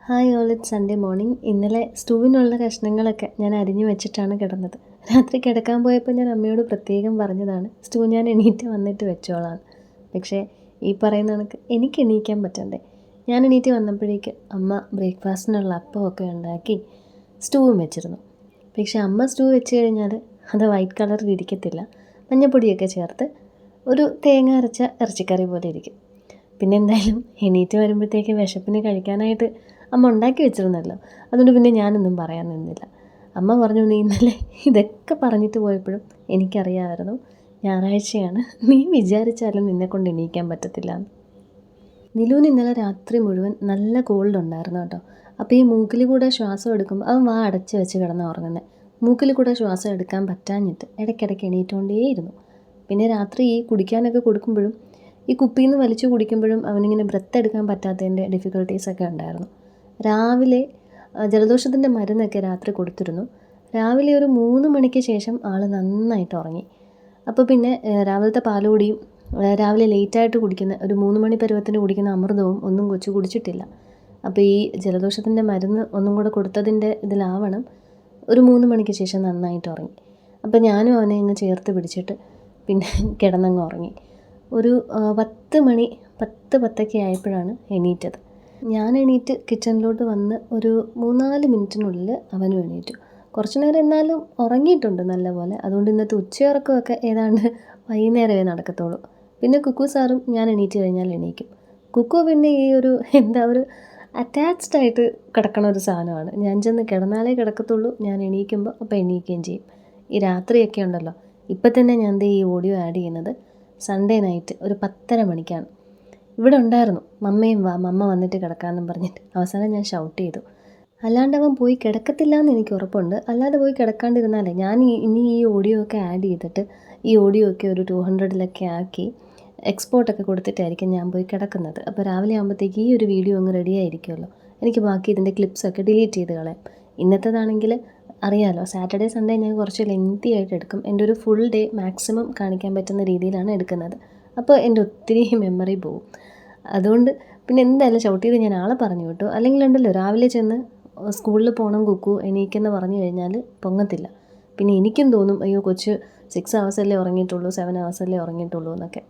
Hi all, it's Sunday morning. ഇന്നലെ സ്റ്റൂവിനുള്ള കഷ്ണങ്ങളൊക്കെ ഞാൻ അരിഞ്ഞു വെച്ചിട്ടാണ് കിടന്നത്. രാത്രി കിടക്കാൻ പോയപ്പോൾ ഞാൻ അമ്മയോട് പ്രത്യേകം പറഞ്ഞതാണ് സ്റ്റൂ ഞാൻ എണീറ്റ് വന്നിട്ട് വെച്ചോളാം. പക്ഷേ ഈ പറയുന്ന കണക്ക് എനിക്ക് എണീക്കാൻ പറ്റണ്ടേ. ഞാൻ എണീറ്റ് വന്നപ്പോഴേക്ക് അമ്മ ബ്രേക്ക്ഫാസ്റ്റിനുള്ള അപ്പമൊക്കെ ഉണ്ടാക്കി സ്റ്റൂവും വെച്ചിരുന്നു. പക്ഷേ അമ്മ സ്റ്റൂ വെച്ച് കഴിഞ്ഞാൽ അത് വൈറ്റ് കളറിൽ ഇരിക്കത്തില്ല, മഞ്ഞപ്പൊടിയൊക്കെ ചേർത്ത് ഒരു തേങ്ങ അരച്ച ഇറച്ചിക്കറി പോലെ ഇരിക്കും. പിന്നെ എന്തായാലും എണീറ്റ് വരുമ്പോഴത്തേക്ക് വിശപ്പിന് കഴിക്കാനായിട്ട് അമ്മ ഉണ്ടാക്കി വെച്ചിരുന്നല്ലോ, അതുകൊണ്ട് പിന്നെ ഞാനൊന്നും പറയാൻ നിന്നില്ല. അമ്മ പറഞ്ഞു, നീ ഇന്നലെ ഇതൊക്കെ പറഞ്ഞിട്ട് പോയപ്പോഴും എനിക്കറിയാമായിരുന്നു ഞായറാഴ്ചയാണ്, നീ വിചാരിച്ചാലും നിന്നെക്കൊണ്ട് എണീക്കാൻ പറ്റത്തില്ല. നിലൂന് ഇന്നലെ രാത്രി മുഴുവൻ നല്ല കോൾഡ് ഉണ്ടായിരുന്നു കേട്ടോ. അപ്പോൾ ഈ മൂക്കിൽ കൂടെ ശ്വാസം എടുക്കുമ്പോൾ അവൻ വാ അടച്ച് വെച്ച് കിടന്ന് ഉറങ്ങുന്നത്. മൂക്കിൽ കൂടെ ശ്വാസം എടുക്കാൻ പറ്റാഞ്ഞിട്ട് ഇടയ്ക്കിടയ്ക്ക് എണീറ്റുകൊണ്ടേയിരുന്നു. പിന്നെ രാത്രി ഈ കുടിക്കാനൊക്കെ കൊടുക്കുമ്പോഴും ഈ കുപ്പിയിൽ നിന്ന് വലിച്ചു കുടിക്കുമ്പോഴും അവനിങ്ങനെ ബ്രത്ത് എടുക്കാൻ പറ്റാത്തതിൻ്റെ ഡിഫിക്കൽട്ടീസൊക്കെ ഉണ്ടായിരുന്നു. രാവിലെ ജലദോഷത്തിൻ്റെ മരുന്നൊക്കെ രാത്രി കൊടുത്തിരുന്നു. രാവിലെ ഒരു 3 മണിക്ക് ശേഷം ആൾ നന്നായിട്ട് ഉറങ്ങി. അപ്പോൾ പിന്നെ രാവിലത്തെ പാലുകൂടിയും രാവിലെ ലേറ്റായിട്ട് കുടിക്കുന്ന ഒരു 3 മണി പരുവത്തിന് കുടിക്കുന്ന അമൃതവും ഒന്നും കൊച്ചു കുടിച്ചിട്ടില്ല. അപ്പോൾ ഈ ജലദോഷത്തിൻ്റെ മരുന്ന് ഒന്നും കൂടെ കൊടുത്തതിൻ്റെ ഇതിലാവണം ഒരു 3 മണിക്ക് ശേഷം നന്നായിട്ട് ഉറങ്ങി. അപ്പോൾ ഞാനും അവനെ ഇങ്ങ് ചേർത്ത് പിടിച്ചിട്ട് പിന്നെ കിടന്നങ്ങ് ഉറങ്ങി. ഒരു 10 മണി 10 ആയപ്പോഴാണ് എണീറ്റത്. ഞാൻ എണീറ്റ് കിച്ചണിലോട്ട് വന്ന് ഒരു 3-4 മിനിറ്റിനുള്ളിൽ അവനും എണീറ്റു. കുറച്ച് നേരം എന്നാലും ഉറങ്ങിയിട്ടുണ്ട് നല്ലപോലെ. അതുകൊണ്ട് ഇന്നത്തെ ഉച്ചയുറക്കമൊക്കെ ഏതാണ്ട് വൈകുന്നേരമേ നടക്കത്തുള്ളൂ. പിന്നെ കുക്കു സാറും ഞാൻ എണീറ്റ് കഴിഞ്ഞാൽ എണീക്കും. കുക്കു പിന്നെ ഈ ഒരു ഒരു അറ്റാച്ച്ഡ് ആയിട്ട് കിടക്കണ ഒരു സാധനമാണ്. ഞാൻ ചെന്ന് കിടന്നാലേ കിടക്കത്തുള്ളൂ, ഞാൻ എണീക്കുമ്പോൾ അപ്പോൾ എണീക്കുകയും ചെയ്യും. ഈ രാത്രിയൊക്കെ ഉണ്ടല്ലോ, ഇപ്പം തന്നെ ഞാൻ ഈ ഓഡിയോ ആഡ് ചെയ്യുന്നത് സൺഡേ നൈറ്റ് ഒരു 10:30 മണിക്കാണ്. ഇവിടെ ഉണ്ടായിരുന്നു, മമ്മയും വാ, മമ്മ വന്നിട്ട് കിടക്കാമെന്നും പറഞ്ഞിട്ട്. അവസാനം ഞാൻ ഷൗട്ട് ചെയ്തു. അല്ലാണ്ട് അവൻ പോയി കിടക്കത്തില്ല എന്ന് എനിക്ക് ഉറപ്പുണ്ട്. അല്ലാതെ പോയി കിടക്കാണ്ടിരുന്നാലേ ഞാൻ ഇനി ഈ ഓഡിയോ ഒക്കെ ആഡ് ചെയ്തിട്ട് ഈ ഓഡിയോ ഒക്കെ ഒരു 200-ലൊക്കെ ആക്കി എക്സ്പോർട്ടൊക്കെ കൊടുത്തിട്ടായിരിക്കും ഞാൻ പോയി കിടക്കുന്നത്. അപ്പോൾ രാവിലെ ആകുമ്പോഴത്തേക്ക് ഈ ഒരു വീഡിയോ അങ്ങ് റെഡി ആയിരിക്കുമല്ലോ. എനിക്ക് ബാക്കി ഇതിൻ്റെ ക്ലിപ്സൊക്കെ ഡിലീറ്റ് ചെയ്ത് കളയാം. ഇന്നത്തേതാണെങ്കിൽ അറിയാമല്ലോ, സാറ്റർഡേ സൺഡേ ഞാൻ കുറച്ച് ലെങ്തി ആയിട്ട് എടുക്കും. എൻ്റെ ഒരു ഫുൾ ഡേ മാക്സിമം കാണിക്കാൻ പറ്റുന്ന രീതിയിലാണ് എടുക്കുന്നത്. അപ്പോൾ എൻ്റെ ഒത്തിരി മെമ്മറി പോവും. അതുകൊണ്ട് പിന്നെ എന്തായാലും ഷൗട്ട് ചെയ്ത് ഞാൻ ആളെ പറഞ്ഞു വിട്ടു. അല്ലെങ്കിൽ ഉണ്ടല്ലോ, രാവിലെ ചെന്ന് സ്കൂളിൽ പോകണം കുക്കു എണീക്കെന്ന് പറഞ്ഞു കഴിഞ്ഞാൽ പൊങ്ങത്തില്ല. പിന്നെ എനിക്കും തോന്നും, അയ്യോ കൊച്ച് 6 hours ഉറങ്ങിയിട്ടുള്ളൂ, 7 hours ഉറങ്ങിയിട്ടുള്ളൂ എന്നൊക്കെ.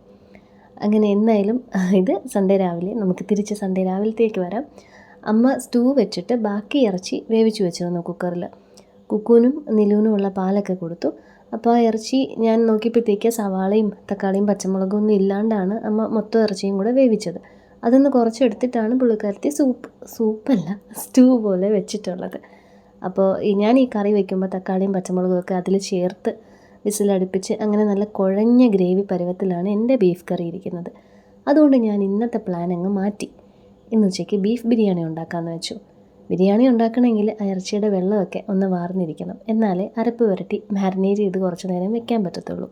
അങ്ങനെ എന്തായാലും ഇത് സൺഡേ രാവിലെ, നമുക്ക് തിരിച്ച് സൺഡേ രാവിലത്തേക്ക് വരാം. അമ്മ സ്റ്റൂ വെച്ചിട്ട് ബാക്കി ഇറച്ചി വേവിച്ച് വെച്ചിരുന്നു കുക്കറിൽ. കുക്കുവിനും നിലൂനും ഉള്ള പാലൊക്കെ കൊടുത്തു. അപ്പോൾ ആ ഇറച്ചി ഞാൻ നോക്കിയപ്പോഴത്തേക്ക് സവാളയും തക്കാളിയും പച്ചമുളകും ഒന്നും ഇല്ലാണ്ടാണ് അമ്മ മൊത്തം ഇറച്ചിയും കൂടെ വേവിച്ചത്. അതൊന്ന് കുറച്ചെടുത്തിട്ടാണ് പുള്ളിക്കാരത്തി സൂപ്പല്ല സ്റ്റൂ പോലെ വെച്ചിട്ടുള്ളത്. അപ്പോൾ ഞാൻ ഈ കറി വയ്ക്കുമ്പോൾ തക്കാളിയും പച്ചമുളകും ഒക്കെ അതിൽ ചേർത്ത് വിസിലടുപ്പിച്ച് അങ്ങനെ നല്ല കുഴഞ്ഞ ഗ്രേവി പരുവത്തിലാണ് എൻ്റെ ബീഫ് കറി ഇരിക്കുന്നത്. അതുകൊണ്ട് ഞാൻ ഇന്നത്തെ പ്ലാൻ അങ്ങ് മാറ്റി. ഇന്ന് ഉച്ചയ്ക്ക് ബീഫ് ബിരിയാണി ഉണ്ടാക്കാമെന്ന് വെച്ചു. ബിരിയാണി ഉണ്ടാക്കണമെങ്കിൽ ആ ഇറച്ചിയുടെ വെള്ളമൊക്കെ ഒന്ന് വാർന്നിരിക്കണം, എന്നാലേ അരപ്പ് പുരട്ടി മാരിനേറ്റ് ചെയ്ത് കുറച്ച് നേരം വെക്കാൻ പറ്റത്തുള്ളൂ.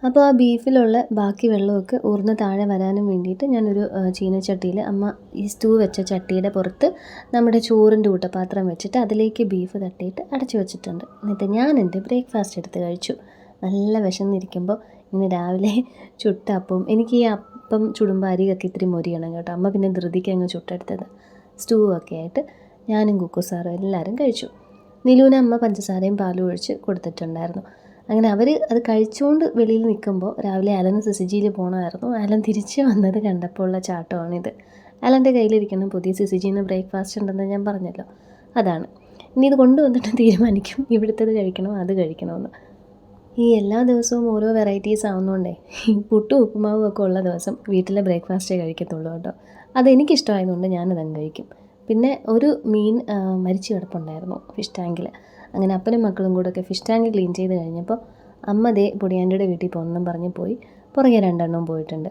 അപ്പോൾ ആ ബീഫിലുള്ള ബാക്കി വെള്ളമൊക്കെ ഊർന്ന് താഴെ വരാനും വേണ്ടിയിട്ട് ഞാനൊരു ചീനച്ചട്ടിയിൽ അമ്മ ഈ സ്റ്റൂ വെച്ച ചട്ടിയുടെ പുറത്ത് നമ്മുടെ ചോറിൻ്റെ ഊട്ടപാത്രം വെച്ചിട്ട് അതിലേക്ക് ബീഫ് തട്ടിയിട്ട് അടച്ചു വെച്ചിട്ടുണ്ട്. എന്നിട്ട് ഞാൻ എൻ്റെ ബ്രേക്ക്ഫാസ്റ്റ് എടുത്ത് കഴിച്ചു. നല്ല വിശന്നിരിക്കുമ്പോൾ ഇങ്ങനെ രാവിലെ ചുട്ട അപ്പവും, എനിക്ക് ഈ അപ്പം ചുടുമ്പോൾ അരിയൊക്കെ ഇത്തിരി മൊരിയണം കേട്ടോ. അമ്മ പിന്നെ ധൃതിക്ക് അങ്ങ് ചുട്ടെടുത്തത്. സ്റ്റൂ ഒക്കെ ആയിട്ട് ഞാനും കുക്കു സാറും എല്ലാവരും കഴിച്ചു. നിലൂന് അമ്മ പഞ്ചസാരയും പാലും ഒഴിച്ച് കൊടുത്തിട്ടുണ്ടായിരുന്നു. അങ്ങനെ അവർ അത് കഴിച്ചുകൊണ്ട് വെളിയിൽ നിൽക്കുമ്പോൾ രാവിലെ അലന് സിസിജിയിൽ പോകണമായിരുന്നു. അലൻ തിരിച്ച് വന്നത് കണ്ടപ്പോൾ ഉള്ള ചാട്ടമാണിത്. അലൻ്റെ കയ്യിലിരിക്കുന്ന പുതിയ സിസിജിന്ന് ബ്രേക്ക്ഫാസ്റ്റ് ഉണ്ടെന്ന് ഞാൻ പറഞ്ഞല്ലോ, അതാണ്. ഇനി ഇത് കൊണ്ടുവന്നിട്ട് തീരുമാനിക്കും ഇവിടുത്തേത് കഴിക്കണോ അത് കഴിക്കണമെന്ന്. ഈ എല്ലാ ദിവസവും ഓരോ വെറൈറ്റീസ് ആവുന്നതുകൊണ്ടേ പുട്ടും ഉപ്പുമാവും ഒക്കെ ഉള്ള ദിവസം വീട്ടിലെ ബ്രേക്ക്ഫാസ്റ്റേ കഴിക്കത്തുള്ളൂ കേട്ടോ. അതെനിക്കിഷ്ടമായതുകൊണ്ട് ഞാനതങ്ങ് കഴിക്കും. പിന്നെ ഒരു മീൻ മരിച്ചു കിടപ്പുണ്ടായിരുന്നു ഫിഷ് ടാങ്കിൽ. അങ്ങനെ അപ്പനും മക്കളും കൂടെ ഒക്കെ ഫിഷ് ടാങ്ക് ക്ലീൻ ചെയ്ത് കഴിഞ്ഞപ്പോൾ അമ്മ ദേ പൊടിയാൻ്റിയുടെ വീട്ടിൽ പോകുന്നെന്നും പറഞ്ഞ് പോയി. പുറകെ 2 എണ്ണവും പോയിട്ടുണ്ട്.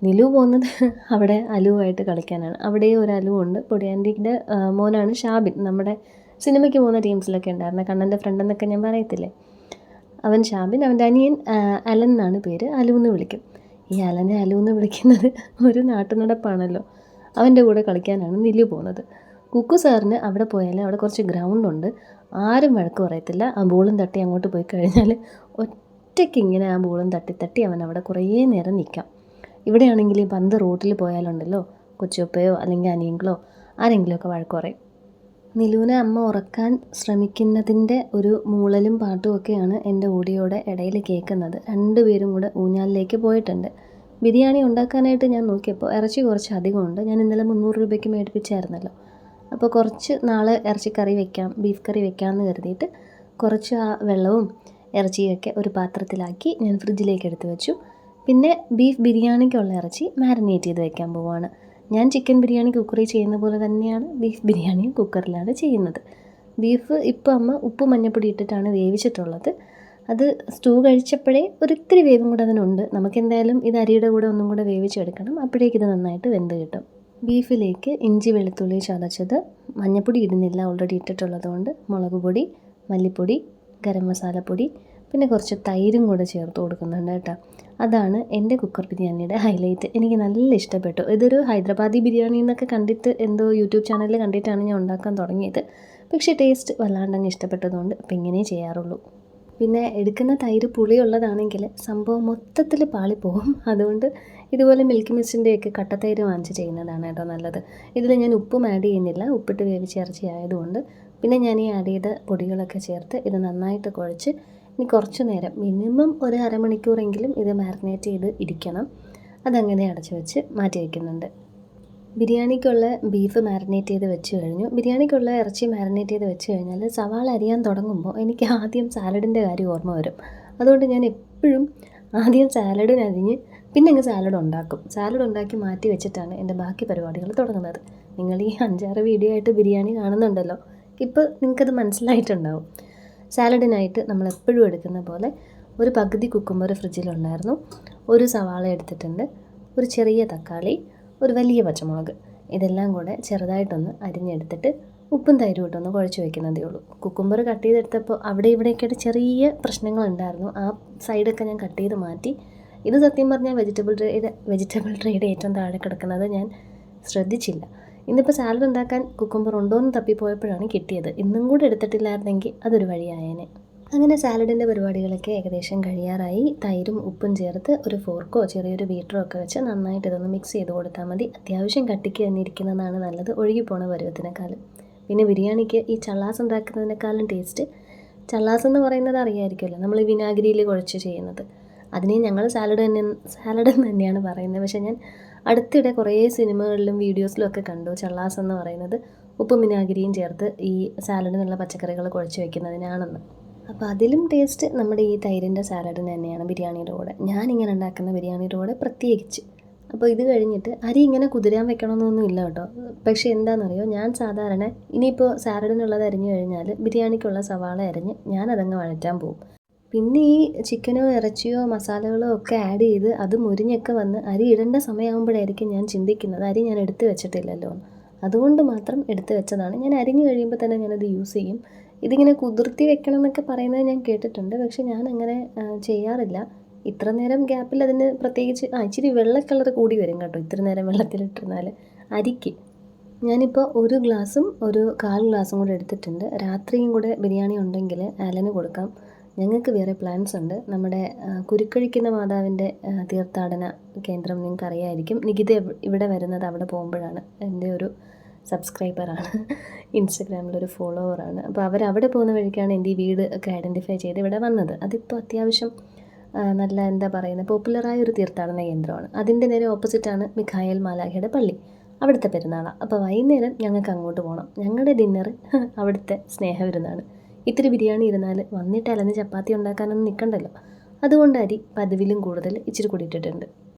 നിലു പോകുന്നത് അവിടെ അലുവായിട്ട് കളിക്കാനാണ്. അവിടെ ഒരു അലുവുണ്ട്. പൊടിയാൻ്റിൻ്റെ മോനാണ് ഷാബിൻ, നമ്മുടെ സിനിമയ്ക്ക് പോകുന്ന ടീംസിലൊക്കെ ഉണ്ടായിരുന്ന കണ്ണൻ്റെ ഫ്രണ്ട് എന്നൊക്കെ ഞാൻ പറയത്തില്ലേ, അവൻ ഷാബിൻ. അവൻ്റെ അനിയൻ അലൻ എന്നാണ് പേര്, അലു എന്ന് വിളിക്കും. ഈ അലനെ അലു എന്ന് വിളിക്കുന്നത് ഒരു നാട്ടുനടപ്പാണല്ലോ. അവൻ്റെ കൂടെ കളിക്കാനാണ് നിലു പോകുന്നത്. കുക്കു സാറിന് അവിടെ പോയാൽ അവിടെ കുറച്ച് ഗ്രൗണ്ടുണ്ട്, ആരും വഴക്ക് പറയത്തില്ല. ആ ബോളും തട്ടി അങ്ങോട്ട് പോയി കഴിഞ്ഞാൽ ഒറ്റയ്ക്ക് ഇങ്ങനെ ആ ബോളും തട്ടി അവൻ അവിടെ കുറേ നേരം നിൽക്കാം. ഇവിടെയാണെങ്കിൽ ഈ പന്ത് റോട്ടിൽ പോയാലുണ്ടല്ലോ, കൊച്ചുപ്പയോ അല്ലെങ്കിൽ അനിയങ്ങളോ ആരെങ്കിലുമൊക്കെ വഴക്ക് പറയും. നിലുവിനെ അമ്മ ഉറക്കാൻ ശ്രമിക്കുന്നതിൻ്റെ ഒരു മൂളലും പാട്ടുമൊക്കെയാണ് എൻ്റെ ഓഡിയോയുടെ ഇടയിൽ കേൾക്കുന്നത്. രണ്ടുപേരും കൂടെ ഊഞ്ഞാലിലേക്ക് പോയിട്ടുണ്ട്. ബിരിയാണി ഉണ്ടാക്കാനായിട്ട് ഞാൻ നോക്കിയപ്പോൾ ഇറച്ചി കുറച്ച് അധികമുണ്ട്. ഞാൻ ഇന്നലെ 300 രൂപയ്ക്ക് മേടിപ്പിച്ചായിരുന്നല്ലോ. അപ്പോൾ കുറച്ച് നാളെ ഇറച്ചിക്കറി വെക്കാം, ബീഫ് കറി വെക്കാമെന്ന് കരുതിയിട്ട് കുറച്ച് ആ വെള്ളവും ഇറച്ചിയൊക്കെ ഒരു പാത്രത്തിലാക്കി ഞാൻ ഫ്രിഡ്ജിലേക്ക് എടുത്ത് വെച്ചു. പിന്നെ ബീഫ് ബിരിയാണിക്കുള്ള ഇറച്ചി മാരിനേറ്റ് ചെയ്ത് വെക്കാൻ പോവുകയാണ്. ഞാൻ ചിക്കൻ ബിരിയാണി കുക്കറിൽ ചെയ്യുന്ന പോലെ തന്നെയാണ് ബീഫ് ബിരിയാണിയും കുക്കറിലാണ് ചെയ്യുന്നത്. ബീഫ് ഇപ്പോൾ അമ്മ ഉപ്പ് മഞ്ഞപ്പൊടി ഇട്ടിട്ടാണ് വേവിച്ചിട്ടുള്ളത്. അത് സ്റ്റൂ കഴിച്ചപ്പോഴേ ഒരിത്തിരി വേവും കൂടെ അതിനുണ്ട്. നമുക്കെന്തായാലും ഇത് അരിയുടെ കൂടെ ഒന്നും കൂടെ വേവിച്ചെടുക്കണം. അപ്പോഴേക്കും ഇത് നന്നായിട്ട് വെന്ത് കിട്ടും. ബീഫിലേക്ക് ഇഞ്ചി വെളുത്തുള്ളി ചതച്ചത്, മഞ്ഞപ്പൊടി ഇടുന്നില്ല ഓൾറെഡി ഇട്ടിട്ടുള്ളത് കൊണ്ട്, മുളക് പൊടി, മല്ലിപ്പൊടി, ഗരം മസാലപ്പൊടി, പിന്നെ കുറച്ച് തൈരും കൂടെ ചേർത്ത് കൊടുക്കുന്നുണ്ട് കേട്ടോ. അതാണ് എൻ്റെ കുക്കർ ബിരിയാണിയുടെ ഹൈലൈറ്റ്. എനിക്ക് നല്ല ഇഷ്ടപ്പെട്ടു. ഇതൊരു ഹൈദരാബാദി ബിരിയാണി എന്നൊക്കെ കണ്ടിട്ട് എന്തോ യൂട്യൂബ് ചാനലിൽ കണ്ടിട്ടാണ് ഞാൻ ഉണ്ടാക്കാൻ തുടങ്ങിയത്. പക്ഷേ ടേസ്റ്റ് വല്ലാണ്ടങ്ങ് ഇഷ്ടപ്പെട്ടതുകൊണ്ട് ഇപ്പം ഇങ്ങനെ ചെയ്യാറുള്ളൂ. പിന്നെ എടുക്കുന്ന തൈര് പുളിയുള്ളതാണെങ്കിൽ സംഭവം മൊത്തത്തിൽ പാളിപ്പോകും. അതുകൊണ്ട് ഇതുപോലെ മിൽക്കി മിസ്റ്റിൻ്റെയൊക്കെ കട്ടത്തൈര് വാങ്ങിച്ച് ചെയ്യുന്നതാണ് കേട്ടോ നല്ലത്. ഇതിൽ ഞാൻ ഉപ്പും ആഡ് ചെയ്യുന്നില്ല, ഉപ്പിട്ട് വേവിച്ച് ഇറച്ചി ആയതുകൊണ്ട്. പിന്നെ ഞാൻ ഈ ആഡ് ചെയ്ത പൊടികളൊക്കെ ചേർത്ത് ഇത് നന്നായിട്ട് കുഴച്ച് ഇനി കുറച്ച് നേരം മിനിമം ഒരു അരമണിക്കൂറെങ്കിലും ഇത് മാരിനേറ്റ് ചെയ്ത് ഇരിക്കണം. അതങ്ങനെ അടച്ചു വെച്ച് മാറ്റി വയ്ക്കുന്നുണ്ട്. ബിരിയാണിക്കുള്ള ബീഫ് മാരിനേറ്റ് ചെയ്ത് വെച്ച് കഴിഞ്ഞു. ബിരിയാണിക്കുള്ള ഇറച്ചി മാരിനേറ്റ് ചെയ്ത് വെച്ച് കഴിഞ്ഞാൽ സവാള അരിയാൻ തുടങ്ങുമ്പോൾ എനിക്ക് ആദ്യം സാലഡിൻ്റെ കാര്യം ഓർമ്മ വരും. അതുകൊണ്ട് ഞാൻ എപ്പോഴും ആദ്യം സാലഡിനരിഞ്ഞ് പിന്നെ അങ്ങ് സാലഡ് ഉണ്ടാക്കും. സാലഡ് ഉണ്ടാക്കി മാറ്റി വെച്ചിട്ടാണ് എൻ്റെ ബാക്കി പരിപാടികൾ തുടങ്ങുന്നത്. നിങ്ങൾ ഈ 5-6 വീഡിയോ ആയിട്ട് ബിരിയാണി കാണുന്നുണ്ടല്ലോ, ഇപ്പോൾ നിങ്ങൾക്കത് മനസ്സിലായിട്ടുണ്ടാവും. സാലഡിനായിട്ട് നമ്മൾ എപ്പോഴും എടുക്കുന്ന പോലെ ഒരു പകുതി കുക്കുമ്പർ ഫ്രിഡ്ജിലുണ്ടായിരുന്നു, ഒരു സവാള എടുത്തിട്ടുണ്ട്, ഒരു ചെറിയ തക്കാളി, ഒരു വലിയ പച്ചമുളക്, ഇതെല്ലാം കൂടെ ചെറുതായിട്ടൊന്ന് അരിഞ്ഞെടുത്തിട്ട് ഉപ്പും തൈരും ഇട്ടൊന്ന് കുഴച്ച് വയ്ക്കുന്നതേ ഉള്ളൂ. കുക്കുമ്പർ കട്ട് ചെയ്തെടുത്തപ്പോൾ അവിടെ ഇവിടെയൊക്കെയായിട്ട് ചെറിയ പ്രശ്നങ്ങളുണ്ടായിരുന്നു. ആ സൈഡൊക്കെ ഞാൻ കട്ട് ചെയ്ത് മാറ്റി. ഇത് സത്യം പറഞ്ഞാൽ വെജിറ്റബിൾ ട്രേയുടെ ഏറ്റവും താഴെ കിടക്കുന്നത് ഞാൻ ശ്രദ്ധിച്ചില്ല. ഇന്നിപ്പോൾ സാലഡ് ഉണ്ടാക്കാൻ കുക്കുമ്പർ ഉണ്ടോയെന്ന് തപ്പിപ്പോയപ്പോഴാണ് കിട്ടിയത്. ഇന്നും കൂടെ എടുത്തിട്ടില്ലായിരുന്നെങ്കിൽ അതൊരു വഴിയായേനെ. അങ്ങനെ സാലഡിൻ്റെ പരിപാടികളൊക്കെ ഏകദേശം കഴിയാറായി. തൈരും ഉപ്പും ചേർത്ത് ഒരു ഫോർക്കോ ചെറിയൊരു ബീറ്ററോ ഒക്കെ വെച്ച് നന്നായിട്ട് ഇതൊന്ന് മിക്സ് ചെയ്ത് കൊടുത്താൽ മതി. അത്യാവശ്യം കട്ടിക്ക് തന്നെ ഇരിക്കുന്നതാണ് നല്ലത്, ഒഴുകിപ്പോണ പരുവത്തിനേക്കാളും. പിന്നെ ബിരിയാണിക്ക് ഈ ചള്ളാസ് ഉണ്ടാക്കുന്നതിനേക്കാളും ടേസ്റ്റ്, ചള്ളാസ് എന്ന് പറയുന്നത് അറിയാമായിരിക്കുമല്ലോ, നമ്മൾ വിനാഗിരിയിൽ കുഴച്ച് ചെയ്യുന്നത്. അതിനെ ഞങ്ങൾ സാലഡ് എന്ന് തന്നെയാണ് പറയുന്നത്. പക്ഷേ ഞാൻ അടുത്തിടെ കുറേ സിനിമകളിലും വീഡിയോസിലും ഒക്കെ കണ്ടു ചള്ളാസ് എന്ന് പറയുന്നത് ഉപ്പും വിനാഗിരിയും ചേർത്ത് ഈ സാലഡിനുള്ള പച്ചക്കറികൾ കുഴച്ച് വയ്ക്കുന്നതിനാണെന്ന്. അപ്പോൾ അതിലും ടേസ്റ്റ് നമ്മുടെ ഈ തൈരിൻ്റെ സാലഡിന് തന്നെയാണ് ബിരിയാണിയുടെ കൂടെ, ഞാനിങ്ങനെ ഉണ്ടാക്കുന്ന ബിരിയാണിയുടെ കൂടെ പ്രത്യേകിച്ച്. അപ്പോൾ ഇത് കഴിഞ്ഞിട്ട് അരി ഇങ്ങനെ കുതിരാൻ വെക്കണമെന്നൊന്നും ഇല്ല കേട്ടോ. പക്ഷേ എന്താണെന്നറിയോ, ഞാൻ സാധാരണ ഇനിയിപ്പോൾ സാലഡിനുള്ളത് അരിഞ്ഞു കഴിഞ്ഞാൽ ബിരിയാണിക്കുള്ള സവാള അരിഞ്ഞ് ഞാനതങ്ങ് വഴറ്റാൻ പോകും. പിന്നെ ഈ ചിക്കനോ ഇറച്ചിയോ മസാലകളോ ഒക്കെ ആഡ് ചെയ്ത് അത് മുരിഞ്ഞൊക്കെ വന്ന് അരി ഇടേണ്ട സമയമാകുമ്പോഴായിരിക്കും ഞാൻ ചിന്തിക്കുന്നത് അരി ഞാൻ എടുത്ത് വെച്ചിട്ടില്ലല്ലോ. അതുകൊണ്ട് മാത്രം എടുത്ത് വെച്ചതാണ്. ഞാൻ അരിഞ്ഞു കഴിയുമ്പോൾ തന്നെ ഞാനത് യൂസ് ചെയ്യും. ഇതിങ്ങനെ കുതിർത്തി വെക്കണം എന്നൊക്കെ പറയുന്നത് ഞാൻ കേട്ടിട്ടുണ്ട്, പക്ഷെ ഞാൻ അങ്ങനെ ചെയ്യാറില്ല. ഇത്ര നേരം ഗ്യാപ്പിൽ അതിന് പ്രത്യേകിച്ച് ഇച്ചിരി വെള്ള കളർ കൂടി വരും കേട്ടോ ഇത്ര നേരം വെള്ളത്തിലിട്ടിരുന്നാൽ അരിക്ക്. ഞാനിപ്പോൾ 1 ഗ്ലാസും ഒരു 1/4 ഗ്ലാസും കൂടെ എടുത്തിട്ടുണ്ട്. രാത്രിയും കൂടെ ബിരിയാണി ഉണ്ടെങ്കിൽ ആലന് കൊടുക്കാം. ഞങ്ങൾക്ക് വേറെ പ്ലാൻസ് ഉണ്ട്. നമ്മുടെ കുരുക്കഴിക്കുന്ന മാതാവിൻ്റെ തീർത്ഥാടന കേന്ദ്രം നിങ്ങൾക്ക് അറിയാമായിരിക്കും. നികിത ഇവിടെ വരുന്നത് അവിടെ പോകുമ്പോഴാണ്. എൻ്റെ ഒരു സബ്സ്ക്രൈബറാണ്, ഇൻസ്റ്റഗ്രാമിലൊരു ഫോളോവറാണ്. അപ്പോൾ അവരവിടെ പോകുന്ന വഴിക്കാണ് എൻ്റെ ഈ വീട് ഒക്കെ ഐഡൻറ്റിഫൈ ചെയ്ത് ഇവിടെ വന്നത്. അതിപ്പോൾ അത്യാവശ്യം നല്ല എന്താ പറയുന്നത് പോപ്പുലറായ ഒരു തീർത്ഥാടന കേന്ദ്രമാണ്. അതിൻ്റെ നേരെ ഓപ്പോസിറ്റാണ് മിഖായേൽ മാലാഖയുടെ പള്ളി. അവിടുത്തെ പെരുന്നാളാണ്. അപ്പോൾ വൈകുന്നേരം ഞങ്ങൾക്ക് അങ്ങോട്ട് പോകണം. ഞങ്ങളുടെ ഡിന്നർ അവിടുത്തെ സ്നേഹവിരുന്നാണ്. ഇത്തിരി ബിരിയാണി ഇരുന്നാൽ വന്നിട്ട് അലന്ന് ചപ്പാത്തി ഉണ്ടാക്കാനൊന്നും നിൽക്കണ്ടല്ലോ. അതുകൊണ്ട് അരി പതിവിലും കൂടുതൽ ഇച്ചിരി കൂടി ഇട്ടിട്ടുണ്ട്.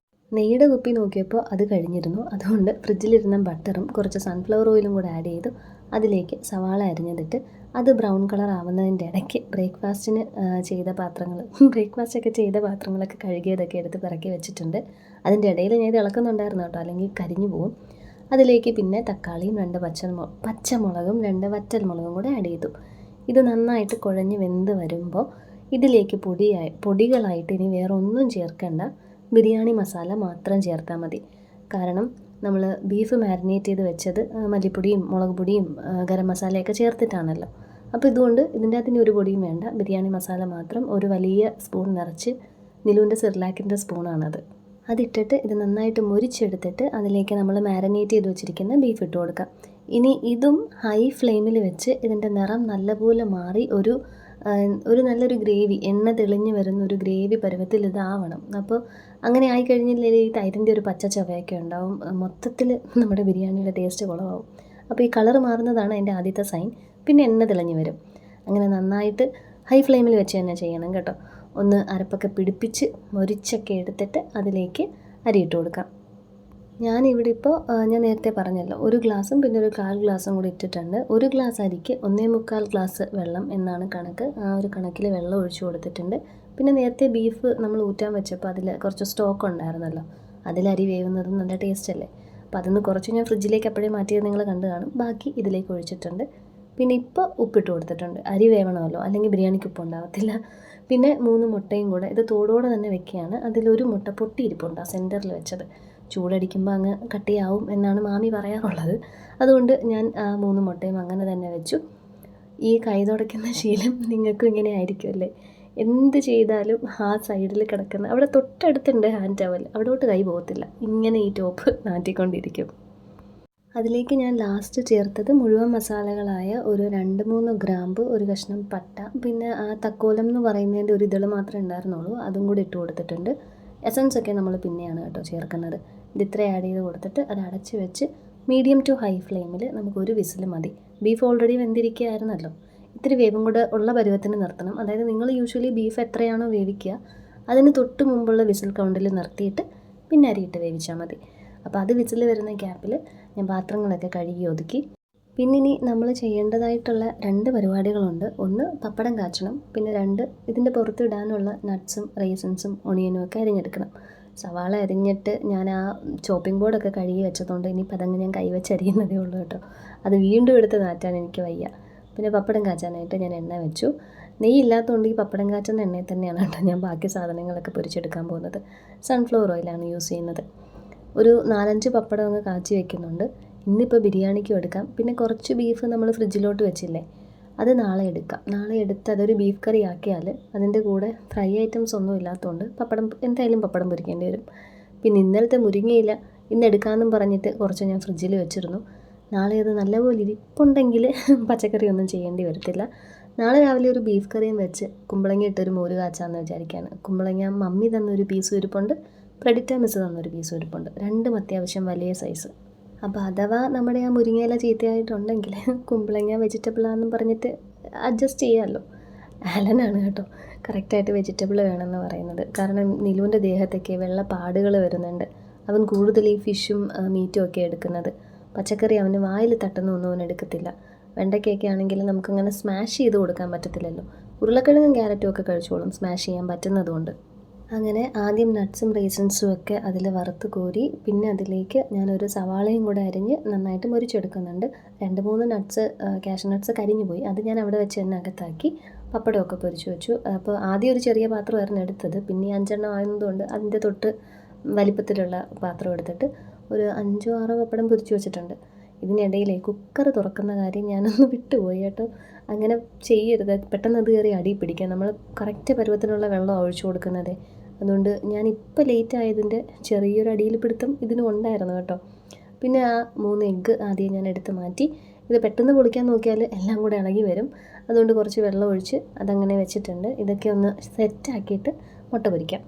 നെയ്യുടെ കുപ്പി നോക്കിയപ്പോൾ അത് കഴിഞ്ഞിരുന്നു. അതുകൊണ്ട് ഫ്രിഡ്ജിലിരുന്ന ബട്ടറും കുറച്ച് സൺഫ്ലവർ ഓയിലും കൂടെ ആഡ് ചെയ്തു. അതിലേക്ക് സവാള അരിഞ്ഞതിട്ട് അത് ബ്രൗൺ കളർ ആവുന്നതിൻ്റെ ഇടയ്ക്ക് ബ്രേക്ക്ഫാസ്റ്റൊക്കെ ചെയ്ത പാത്രങ്ങളൊക്കെ കഴുകിയതൊക്കെ എടുത്ത് പിറക്കി വെച്ചിട്ടുണ്ട്. അതിൻ്റെ ഇടയിൽ ഞാൻ ഇത് ഇളക്കുന്നുണ്ടായിരുന്നു കേട്ടോ, അല്ലെങ്കിൽ കരിഞ്ഞു പോവും. അതിലേക്ക് പിന്നെ തക്കാളിയും 2 പച്ചമുളകും 2 വറ്റൽമുളകും കൂടെ ആഡ് ചെയ്തു. ഇത് നന്നായിട്ട് കുഴഞ്ഞ് വെന്ത് വരുമ്പോൾ ഇതിലേക്ക് പൊടികളായിട്ട് ഇനി വേറെ ഒന്നും ചേർക്കേണ്ട, ബിരിയാണി മസാല മാത്രം ചേർത്താൽ മതി. കാരണം നമ്മൾ ബീഫ് മാരിനേറ്റ് ചെയ്ത് വെച്ചത് മല്ലിപ്പൊടിയും മുളക് പൊടിയും ഗരം മസാലയൊക്കെ ചേർത്തിട്ടാണല്ലോ. അപ്പോൾ ഇതുകൊണ്ട് ഇതിൻ്റെ അകത്തിന് ഒരു പൊടിയും വേണ്ട, ബിരിയാണി മസാല മാത്രം. ഒരു വലിയ സ്പൂൺ നിറച്ച് നിലുവിൻ്റെ സിർലാക്കിൻ്റെ സ്പൂണാണത്. അതിട്ടിട്ട് ഇത് നന്നായിട്ട് മുരിച്ചെടുത്തിട്ട് അതിലേക്ക് നമ്മൾ മാരിനേറ്റ് ചെയ്ത് വെച്ചിരിക്കുന്ന ബീഫ് ഇട്ട് കൊടുക്കാം. ഇനി ഇതും ഹൈ ഫ്ലെയിമിൽ വെച്ച് ഇതിൻ്റെ നിറം നല്ലപോലെ മാറി ഒരു നല്ലൊരു ഗ്രേവി, എണ്ണ തെളിഞ്ഞ് വരുന്ന ഒരു ഗ്രേവി പരുവത്തിൽ ഇതാവണം. അപ്പോൾ അങ്ങനെ ആയിക്കഴിഞ്ഞില്ലെങ്കിൽ ഈ തൈരിൻ്റെ ഒരു പച്ച ചവയൊക്കെ ഉണ്ടാവും, മൊത്തത്തിൽ നമ്മുടെ ബിരിയാണിയുടെ ടേസ്റ്റ് കുളമാവും. അപ്പോൾ ഈ കളർ മാറുന്നതാണ് അതിൻ്റെ ആദ്യത്തെ സൈൻ. പിന്നെ എണ്ണ തെളിഞ്ഞ് വരും. അങ്ങനെ നന്നായിട്ട് ഹൈ ഫ്ലെയിമിൽ വെച്ച് തന്നെ ചെയ്യണം കേട്ടോ. ഒന്ന് അരപ്പൊക്കെ പിടിപ്പിച്ച് മൊരിച്ചൊക്കെ എടുത്തിട്ട് അതിലേക്ക് അരിയിട്ട് കൊടുക്കാം. ഞാനിവിടെ ഇപ്പോൾ ഞാൻ നേരത്തെ പറഞ്ഞല്ലോ, 1 ഗ്ലാസും പിന്നെ ഒരു 1/4 ഗ്ലാസും കൂടി ഇട്ടിട്ടുണ്ട്. 1 ഗ്ലാസ് അരിക്ക് 1/4 ഗ്ലാസ് വെള്ളം എന്നാണ് കണക്ക്. ആ ഒരു കണക്കിൽ വെള്ളം ഒഴിച്ചു കൊടുത്തിട്ടുണ്ട്. പിന്നെ നേരത്തെ ബീഫ് നമ്മൾ ഊറ്റാൻ വെച്ചപ്പോൾ അതിൽ കുറച്ച് സ്റ്റോക്ക് ഉണ്ടായിരുന്നല്ലോ, അതിലരി വേവുന്നതും നല്ല ടേസ്റ്റ് അല്ലേ. അപ്പോൾ അതിന്ന് കുറച്ച് ഞാൻ ഫ്രിഡ്ജിലേക്ക് അപ്പോഴേ മാറ്റിയത് നിങ്ങൾ കണ്ടു കാണും. ബാക്കി ഇതിലേക്ക് ഒഴിച്ചിട്ടുണ്ട്. പിന്നെ ഇപ്പോൾ ഉപ്പിട്ട് കൊടുത്തിട്ടുണ്ട്. അരി വേവണമല്ലോ, അല്ലെങ്കിൽ ബിരിയാണിക്ക് ഉപ്പ് ഉണ്ടാകത്തില്ല. പിന്നെ 3 മുട്ടയും കൂടെ ഇത് തോടോടെ തന്നെ വെക്കുകയാണ്. അതിലൊരു മുട്ട പൊട്ടിയിരിപ്പുണ്ട്, ആ സെൻറ്ററിൽ വെച്ചത്. ചൂടടിക്കുമ്പോൾ അങ്ങ് കട്ടിയാവും എന്നാണ് മാമി പറയാറുള്ളത്. അതുകൊണ്ട് ഞാൻ 3 മുട്ടയും അങ്ങനെ തന്നെ വെച്ചു. ഈ കൈ തുടയ്ക്കുന്ന ശീലം നിങ്ങൾക്കും ഇങ്ങനെ ആയിരിക്കുമല്ലേ? എന്ത് ചെയ്താലും ആ സൈഡിൽ കിടക്കുന്ന അവിടെ തൊട്ടടുത്തുണ്ട് ഹാൻഡ് ടവൽ, അവിടോട്ട് കൈ പോകത്തില്ല, ഇങ്ങനെ ഈ ടോപ്പ് നാട്ടിക്കൊണ്ടിരിക്കും. അതിലേക്ക് ഞാൻ ലാസ്റ്റ് ചേർത്തത് മുഴുവൻ മസാലകളായ ഒരു 2-3 ഗ്രാമ്പ്, ഒരു കഷ്ണം പട്ട, പിന്നെ ആ തക്കോലം എന്ന് പറയുന്നതിൻ്റെ ഒരു ഇതൾ മാത്രമേ ഉണ്ടായിരുന്നുള്ളൂ, അതും കൂടി ഇട്ട് കൊടുത്തിട്ടുണ്ട്. എസൻസ് ഒക്കെ നമ്മൾ പിന്നെയാണ് കേട്ടോ ചേർക്കുന്നത്. ഇതിത്ര ആഡ് ചെയ്ത് കൊടുത്തിട്ട് അത് അടച്ച് വെച്ച് മീഡിയം ടു ഹൈ ഫ്ലെയിമിൽ നമുക്കൊരു വിസിൽ മതി. ബീഫ് ഓൾറെഡി വെന്തിരിക്കുകയായിരുന്നല്ലോ, ഇത്തിരി വേവും കൂടെ ഉള്ള പരുവത്തിന് നിർത്തണം. അതായത് നിങ്ങൾ യൂഷ്വലി ബീഫ് എത്രയാണോ വേവിക്കുക അതിന് തൊട്ട് മുമ്പുള്ള വിസിൽ കൗണ്ടിൽ നിർത്തിയിട്ട് പിന്നെ അരിയിട്ട് വേവിച്ചാൽ മതി. അപ്പോൾ അത് വിസിൽ വരുന്ന ഗ്യാപ്പിൽ ഞാൻ പാത്രങ്ങളൊക്കെ കഴുകി ഒതുക്കി. പിന്നെ ഇനി നമ്മൾ ചെയ്യേണ്ടതായിട്ടുള്ള 2 പരിപാടികളുണ്ട്. ഒന്ന് പപ്പടം കാച്ചണം, പിന്നെ 2 ഇതിൻ്റെ പുറത്ത് ഇടാനുള്ള നട്ട്സും റേസിൻസും ഒണിയനും ഒക്കെ അരിഞ്ഞെടുക്കണം. സവാള അരിഞ്ഞിട്ട് ഞാൻ ആ ചോപ്പിംഗ് ബോർഡൊക്കെ കഴുകി വെച്ചതുകൊണ്ട് ഇനിയിപ്പോൾ അതങ്ങ് ഞാൻ കൈവച്ച് അരിയുന്നതേ ഉള്ളൂ കേട്ടോ. അത് വീണ്ടും എടുത്ത് നാറ്റാൻ എനിക്ക് വയ്യ. പിന്നെ പപ്പടം കാച്ചാനായിട്ട് ഞാൻ എണ്ണ വെച്ചു. നെയ്യ് ഇല്ലാത്തതുകൊണ്ട് ഈ പപ്പടം കാച്ചുന്ന എണ്ണയിൽ തന്നെയാണ് കേട്ടോ ഞാൻ ബാക്കി സാധനങ്ങളൊക്കെ പൊരിച്ചെടുക്കാൻ പോകുന്നത്. സൺഫ്ലവർ ഓയിലാണ് യൂസ് ചെയ്യുന്നത്. ഒരു 4-5 പപ്പടം അങ്ങ് കാച്ചി വെക്കുന്നുണ്ട്. ഇന്നിപ്പോൾ ബിരിയാണിക്കും എടുക്കാം. പിന്നെ കുറച്ച് ബീഫ് നമ്മൾ ഫ്രിഡ്ജിലോട്ട് വെച്ചില്ലേ, അത് നാളെ എടുക്കാം. നാളെ എടുത്ത് അതൊരു ബീഫ് കറി ആക്കിയാൽ അതിൻ്റെ കൂടെ ഫ്രൈ ഐറ്റംസ് ഒന്നും ഇല്ലാത്തതുകൊണ്ട് എന്തായാലും പപ്പടം പൊരിക്കേണ്ടി വരും. പിന്നെ ഇന്നലത്തെ മുരിങ്ങയില ഇന്ന് എടുക്കാമെന്നും പറഞ്ഞിട്ട് കുറച്ച് ഞാൻ ഫ്രിഡ്ജിൽ വെച്ചിരുന്നു. നാളെ അത് നല്ലപോലെ ഇരിപ്പുണ്ടെങ്കിൽ പച്ചക്കറി ഒന്നും ചെയ്യേണ്ടി വരത്തില്ല. നാളെ രാവിലെ ഒരു ബീഫ് കറിയും വെച്ച് കുമ്പളങ്ങ ഇട്ടൊരു മോര് കാച്ചാന്ന് വിചാരിക്കുകയാണ്. കുമ്പളങ്ങ മമ്മി തന്നൊരു പീസ് ഇരിപ്പുണ്ട്, പ്രെഡിറ്റ മിസ് തന്നൊരു പീസ് ഇരിപ്പുണ്ട്, രണ്ടും അത്യാവശ്യം വലിയ സൈസ്. അപ്പോൾ അഥവാ നമ്മുടെ ആ മുരിങ്ങയില ചീത്തയായിട്ടുണ്ടെങ്കിൽ കുമ്പളങ്ങ വെജിറ്റബിളാണെന്നും പറഞ്ഞിട്ട് അഡ്ജസ്റ്റ് ചെയ്യാമല്ലോ. ആലനാണ് കേട്ടോ കറക്റ്റായിട്ട് വെജിറ്റബിൾ വേണമെന്ന് പറയുന്നത്. കാരണം നിലുവിൻ്റെ ദേഹത്തൊക്കെ വെള്ള പാടുകൾ വരുന്നുണ്ട്. അവൻ കൂടുതൽ ഈ ഫിഷും മീറ്റും ഒക്കെ എടുക്കുന്നത്. പച്ചക്കറി അവന് വായിൽ തട്ടുന്നൊന്നും അവൻ എടുക്കത്തില്ല. വെണ്ടയ്ക്കൊക്കെ ആണെങ്കിൽ നമുക്കങ്ങനെ സ്മാഷ് ചെയ്ത് കൊടുക്കാൻ പറ്റത്തില്ലല്ലോ. ഉരുളക്കിഴങ്ങും ക്യാരറ്റും ഒക്കെ കഴിച്ചോളും സ്മാഷ് ചെയ്യാൻ പറ്റുന്നതുകൊണ്ട്. അങ്ങനെ ആദ്യം നട്ട്സും റേസിൻസും ഒക്കെ അതിൽ വറുത്ത് കോരി, പിന്നെ അതിലേക്ക് ഞാനൊരു സവാളയും കൂടെ അരിഞ്ഞ് നന്നായിട്ട് മുരിച്ചെടുക്കുന്നുണ്ട്. 2-3 നട്ട്സ്, കാഷ്യൂ നട്ട്സ് കരിഞ്ഞു പോയി, അത് ഞാൻ അവിടെ വെച്ച് തന്നെ അകത്താക്കി പപ്പടമൊക്കെ പൊരിച്ച് വെച്ചു. അപ്പോൾ ആദ്യം ഒരു ചെറിയ പാത്രമായിരുന്നു എടുത്തത്, പിന്നെ 5 എണ്ണം ആയതുകൊണ്ട് അതിൻ്റെ തൊട്ട് വലിപ്പത്തിലുള്ള പാത്രം എടുത്തിട്ട് ഒരു 5-6 പപ്പടം പൊരിച്ച് വെച്ചിട്ടുണ്ട്. ഇതിനിടയിലെ കുക്കർ തുറക്കുന്ന കാര്യം ഞാനൊന്ന് വിട്ടുപോയി കേട്ടോ. അങ്ങനെ ചെയ്യരുത്, പെട്ടെന്ന് അത് കയറി അടി പിടിക്കാം. നമ്മൾ കറക്റ്റ് പരുവത്തിനുള്ള വെള്ളം ഒഴിച്ചു കൊടുക്കുന്നത്. അതുകൊണ്ട് ഞാനിപ്പോൾ ലേറ്റ് ആയതിൻ്റെ ചെറിയൊരു അടിയിൽ പിടുത്തം ഇതിനും ഉണ്ടായിരുന്നു കേട്ടോ. പിന്നെ ആ 3 എഗ്ഗ് ആദ്യം ഞാൻ എടുത്ത് മാറ്റി. ഇത് പെട്ടെന്ന് പൊളിക്കാൻ നോക്കിയാൽ എല്ലാം കൂടെ ഇളകി വരും. അതുകൊണ്ട് കുറച്ച് വെള്ളം ഒഴിച്ച് അതങ്ങനെ വെച്ചിട്ടുണ്ട്. ഇതൊക്കെ ഒന്ന് സെറ്റാക്കിയിട്ട് മുട്ട പൊരിക്കാം.